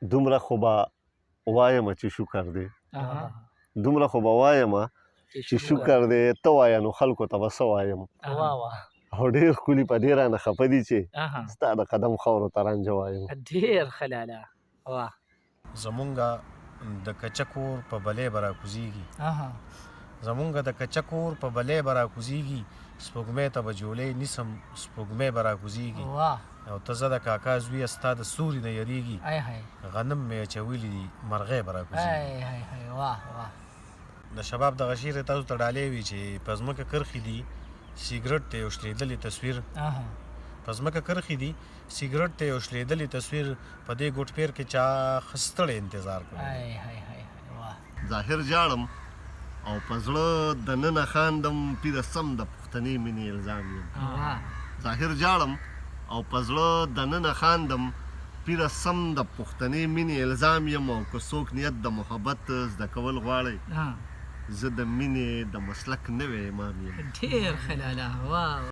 دومره خو به وایم چې شکر دی، دومره خو به وایم چې شکر دی. ته وایه نو خلکو ته به څه وایم. او ډېر ښکلي په دې رانه خفه دي چې ستا د قدم خاورو ته رانجه وایم. ډېر ښه لالا. واه زمونږ د کچه کور په بلې به راکوزېږي، زمونږ د کچه کور په بلې به راکوزېږي، سپوږمۍ ته به جولۍ نیسم سپوږمۍ به راکوزېږي. او ته زه د کاکا زویه ستا د سوري نه یریږي، غنم مې اچولي دي مرغۍ به راکوزېږي. د شباب دغه شعر تاسو ته ډالۍ وي چې په ځمکه کرښې دي سیګرټ ته یو شلېدلې تصویر، په ځمکه کرښې دي سیګرټ ته یو شلېدلې تصویر، په دې ګوټ پیر کې چا ښه ستړی انتظار کړی. ظاهر جاړم او په زړه دننه خاندم، پیره سم د پښتنې مینې الزام یم. ظاهر جاړم او په زړه دننه خاندم، پیره سم د پښتنې مینې الزام یم. او که څوک نیت د محبت زده کول غواړئ، زه د مینې د مسلک نوی امام یم. ډېر ښه لالا.